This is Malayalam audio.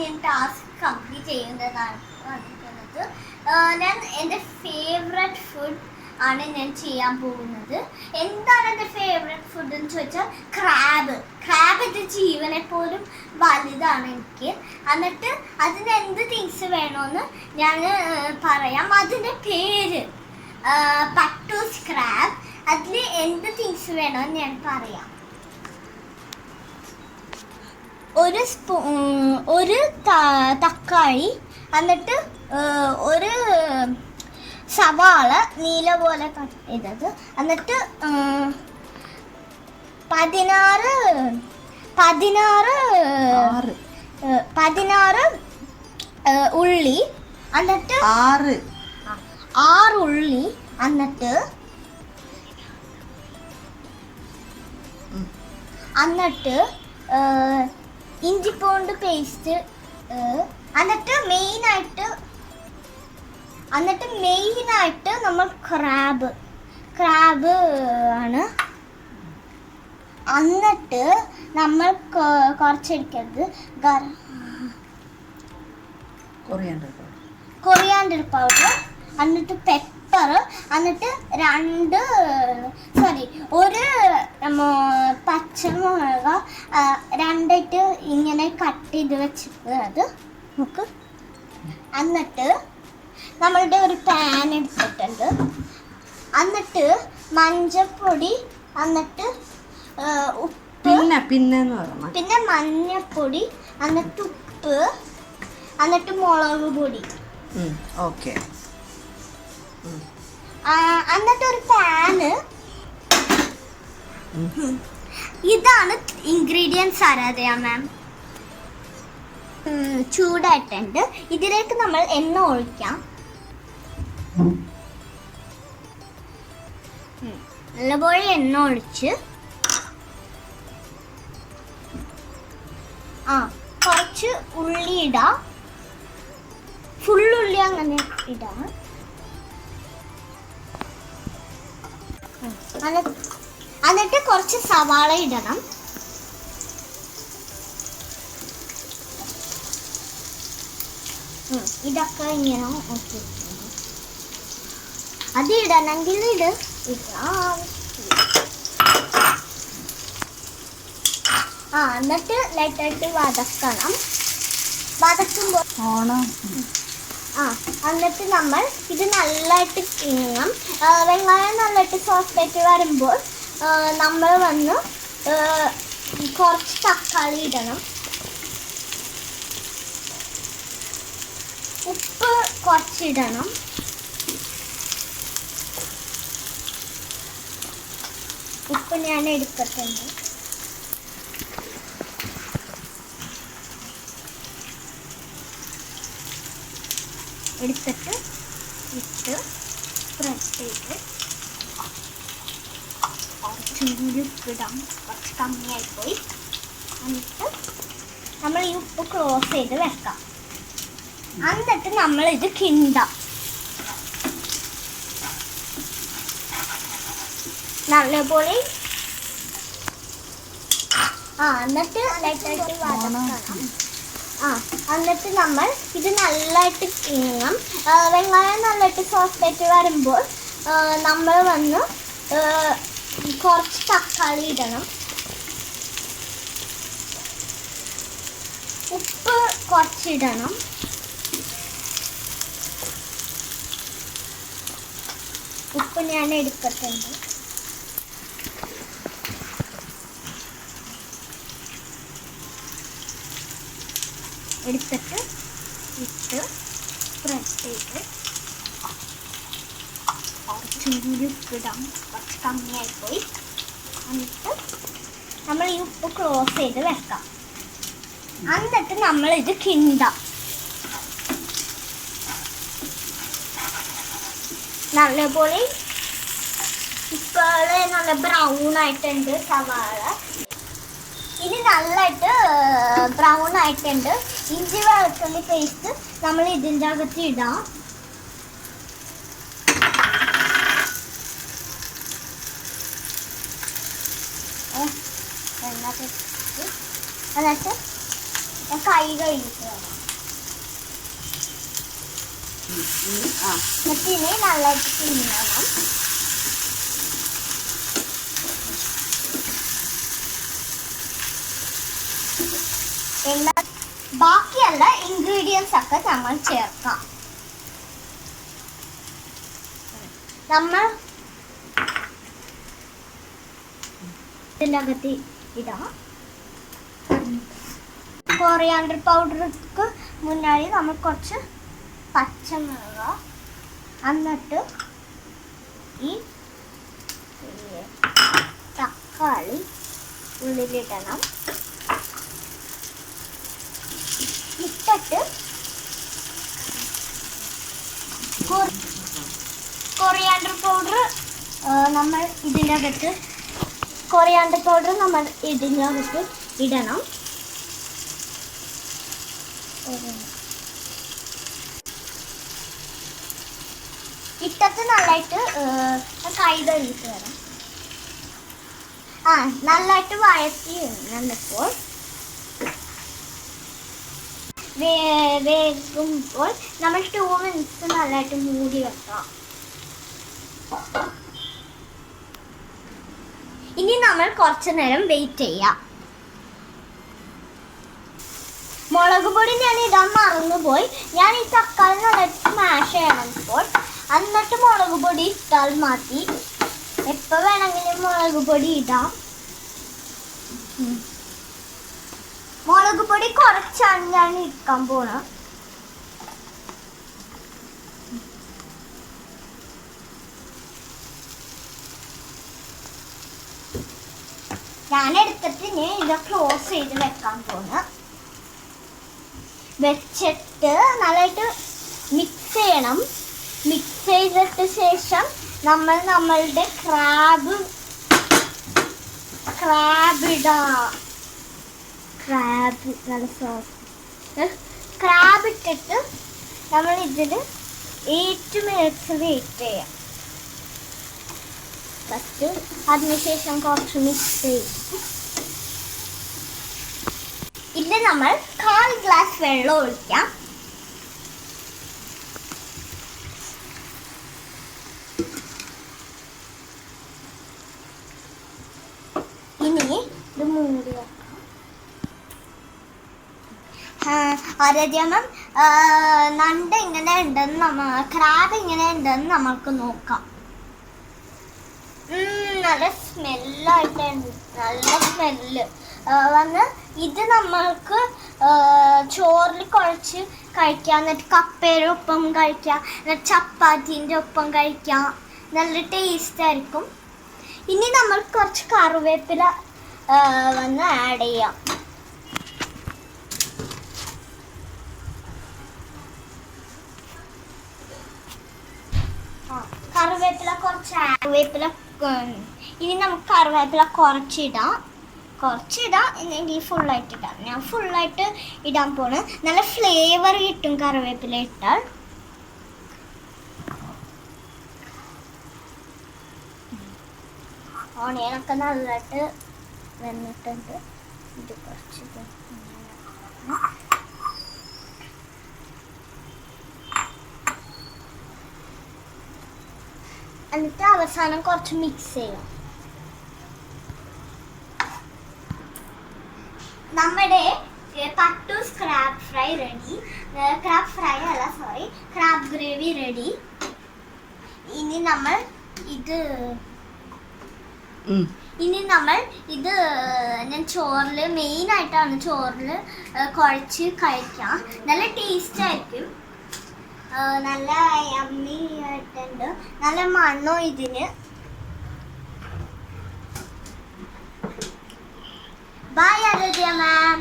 ഞാൻ ടാസ്ക് കംപ്ലീറ്റ് ചെയ്യുന്നതാണ് വന്നിട്ടുള്ളത്. ഞാൻ എൻ്റെ ഫേവററ്റ് ഫുഡ് ആണ് ഞാൻ ചെയ്യാൻ പോകുന്നത്. എന്താണ് എൻ്റെ ഫേവററ്റ് ഫുഡ് എന്ന് ചോദിച്ചാൽ ക്രാബ്. എൻ്റെ ജീവനെ പോലും വലുതാണ് എനിക്ക്. എന്നിട്ട് അതിന് എന്ത് തിങ്സ് വേണമെന്ന് ഞാൻ പറയാം. അതിൻ്റെ പേര് പട്ടൂസ് ക്രാബ്. അതിൽ എന്ത് തിങ്സ് വേണമെന്ന് ഞാൻ പറയാം. ഒരു തക്കാളി, എന്നിട്ട് ഒരു സവാള നീല പോലെ കട്ട് ചെയ്തത്, എന്നിട്ട് 16 ഉള്ളി, എന്നിട്ട് 6 ഉള്ളി, എന്നിട്ട് ഇഞ്ചിപ്പൂണ്ട് പേസ്റ്റ്, എന്നിട്ട് മെയിനായിട്ട് നമ്മൾ ക്രാബ് ആണ്. എന്നിട്ട് നമ്മൾ കുറച്ചെടുക്കരുത് കൊറിയാണ്ടർ പൗഡർ, എന്നിട്ട് പെപ്പർ, എന്നിട്ട് ഒരു പച്ചമുളക് രണ്ടായിട്ട് ഇങ്ങനെ കട്ട് ചെയ്ത് വെച്ചിട്ട് അത് നമുക്ക്. എന്നിട്ട് നമ്മളുടെ ഒരു പാൻ എടുത്തിട്ടുണ്ട്. എന്നിട്ട് മഞ്ഞൾപ്പൊടി, എന്നിട്ട് ഉപ്പ്, പിന്നെ മഞ്ഞൾപ്പൊടി, എന്നിട്ട് ഉപ്പ്, എന്നിട്ട് മുളക് പൊടി. എന്നിട്ട് ഒരു പാന്. ഇതാണ് ഇൻഗ്രീഡിയൻസ്. ആരാധയ മാം, ചൂടായിട്ടുണ്ട്. ഇതിലേക്ക് നമ്മൾ എണ്ണ ഒഴിക്കാം. നല്ലപോലെ എണ്ണ ഒഴിച്ച് കുറച്ച് ഉള്ളി ഇടാം. ഫുള്ളുള്ളി അങ്ങനെ ഇടാം. എന്നിട്ട് കുറച്ച് സവാള ഇടണം. ഇതൊക്കെ ഇങ്ങനെ ഓക്കെ. അത് ഇടണമെങ്കിൽ ഇടാം. എന്നിട്ട് ലൈറ്റായിട്ട് വതക്കുമ്പോൾ എന്നിട്ട് നമ്മൾ ഇത് നല്ലതായിട്ട് കിങ്ങണം. വെങ്കായം നല്ലതായിട്ട് സോഫ്റ്റായിട്ട് വരുമ്പോൾ നമ്മൾ കുറച്ച് തക്കാളി ഇടണം. ഉപ്പ് കുറച്ചിടണം. ഉപ്പ് ഞാൻ എടുത്തിട്ടുണ്ട്. എടുത്തിട്ട് സ്പ്രെഡ് ചെയ്ത് കുറച്ചും കൂടി ഉപ്പിടാം. കുറച്ച് കമ്മിയായിപ്പോയി. എന്നിട്ട് നമ്മൾ ഈ ഉപ്പ് ക്ലോസ് ചെയ്ത് വെക്കാം. എന്നിട്ട് നമ്മളിത് കിണ്ടാം. നല്ലപോലെ എന്നിട്ട് ലൈറ്റായിട്ട് വതക്കണം. എന്നിട്ട് നമ്മൾ ഇത് നല്ലതായിട്ട് കിങ്ങണം. വെങ്കായം നല്ലതായിട്ട് സോഫ്റ്റായിട്ട് വരുമ്പോൾ നമ്മൾ കുറച്ച് തക്കാളി ഇടണം. ഉപ്പ് കുറച്ചിടണം. ഉപ്പ് ഞാൻ എടുത്തിട്ടുണ്ട്. എടുത്തിട്ട് സ്പ്രെഡ് ചെയ്ത് കുറച്ചും കൂടി ഉപ്പിടാം. കുറച്ച് കമ്മിയായിപ്പോയി. എന്നിട്ട് നമ്മൾ ഈ ഉപ്പ് ക്ലോസ് ചെയ്ത് വെക്കാം. എന്നിട്ട് നമ്മളിത് കിണ്ടാം. നല്ലപോലെ ഇപ്പോൾ നല്ല ബ്രൗൺ ആയിട്ടുണ്ട് സവാള. ഇനി നല്ലതായിട്ട് ബ്രൗൺ ആയിട്ടുണ്ട്. ഇഞ്ചി വെളുത്തുള്ളി പേസ്റ്റ് നമ്മൾ ഇതിൻ്റെ അകത്ത് ഇടാം. എന്നിട്ട് ഞാൻ കൈ കഴുകിയിട്ട് വരാം. എന്നിട്ട് ഇനി നല്ലതായിട്ട് തിന്നണം. ബാക്കിയുള്ള ഇൻഗ്രീഡിയൻസ് ഒക്കെ നമ്മൾ ചേർക്കാം. നമ്മൾ ഇതിനകത്ത് ഇടാം. കൊറിയാണ്ടർ പൗഡർക്ക് മുന്നാടി നമ്മൾ കുറച്ച് പച്ചമുളക്, എന്നിട്ട് ഈ തക്കാളി ഉള്ളിലിടണം. ഇട്ടിട്ട് കൊറിയാണ്ടർ പൗഡർ നമ്മൾ ഇതിനകത്ത് ഇടണം. ഇട്ടിട്ട് നല്ലതായിട്ട് കൈ കഴുകിയിട്ട് വരാം. നല്ലതായിട്ട് വഴറ്റി വന്നപ്പോൾ വേകുമ്പോൾ നമ്മൾ 2 minutes നല്ലതായിട്ട് മൂടി വെക്കാം. ഇനി നമ്മൾ കുറച്ചു നേരം വെയിറ്റ് ചെയ്യാം. മുളക് പൊടി ഞാൻ ഇടാൻ മറന്നുപോയി. ഞാൻ ഈ തക്കാളി നല്ലതായിട്ട് സ്മാഷ് ചെയ്യണം ഇപ്പോൾ. എന്നിട്ട് മുളക് പൊടി ഇട്ടാൽ മതി. എപ്പോൾ വേണമെങ്കിലും മുളക് പൊടി ഇടാം. മുളക് പൊടി കുറച്ചാണ് ഞാൻ ഇരിക്കാൻ പോണത്. ഞാൻ എടുത്തിട്ട് ഇനി ഇത് ക്ലോസ് ചെയ്ത് വെക്കാൻ പോണ്. വെച്ചിട്ട് നല്ലതായിട്ട് മിക്സ് ചെയ്യണം. മിക്സ് ചെയ്തിട്ട് ശേഷം നമ്മൾ നമ്മളുടെ ക്രാബ് ഇടാം. നല്ല സോഫ്റ്റ് ക്രാബ് ഇട്ടിട്ട് നമ്മൾ ഇതിന് 8 minutes വെയിറ്റ് ചെയ്യാം. ഫസ്റ്റ് അതിനുശേഷം കുറച്ച് മിക്സ് ചെയ്യും. ഇതിൽ നമ്മൾ 1/4 ഗ്ലാസ് വെള്ളം ഒഴിക്കാം. ഇനി ഇത് മൂടി വെക്കാം. ആരാധ്യമം നണ്ട് ഇങ്ങനെ ഉണ്ടെന്ന് ക്രാബ് ഇങ്ങനെ ഉണ്ടെന്ന് നമ്മൾക്ക് നോക്കാം. നല്ല സ്മെല്ലായിട്ടുണ്ട്. നല്ല സ്മെല്ല് വന്ന് ഇത് നമ്മൾക്ക് ചോറിൽ കുഴച്ച് കഴിക്കാം. എന്നിട്ട് കപ്പയുടെ ഒപ്പം കഴിക്കാം. എന്നിട്ട് ചപ്പാത്തിൻ്റെ ഒപ്പം കഴിക്കാം. നല്ല ടേസ്റ്റ് ആയിരിക്കും. ഇനി നമ്മൾ കുറച്ച് കറിവേപ്പില വന്ന് ആഡ് ചെയ്യാം. കറിവേപ്പില ഇനി നമുക്ക് കറിവേപ്പില കുറച്ചിടാം. അല്ലെങ്കിൽ ഫുള്ളായിട്ട് ഇടാം. ഞാൻ ഫുള്ളായിട്ട് ഇടാൻ പോണ്. നല്ല ഫ്ലേവർ കിട്ടും കറിവേപ്പില ഇട്ടാൽ. ഓണിയനൊക്കെ നല്ലതായിട്ട് വന്നിട്ടുണ്ട്. ഇത് കുറച്ച് എന്നിട്ട് അവസാനം കുറച്ച് മിക്സ് ചെയ്യാം. നമ്മുടെ പട്ടൂസ് crab fry ready. Crab gravy ready. ഇനി നമ്മൾ ഇത് ഞാൻ ചോറിൽ മെയിനായിട്ടാണ് ചോറിൽ കുഴച്ച് കഴിക്കാം. നല്ല ടേസ്റ്റ് ആയിരിക്കും. നല്ല യമ്മി ആയിട്ടുണ്ട്. നല്ല മണ്ണോ ഇതിന്. ബൈ ആരാധ്യ മാം.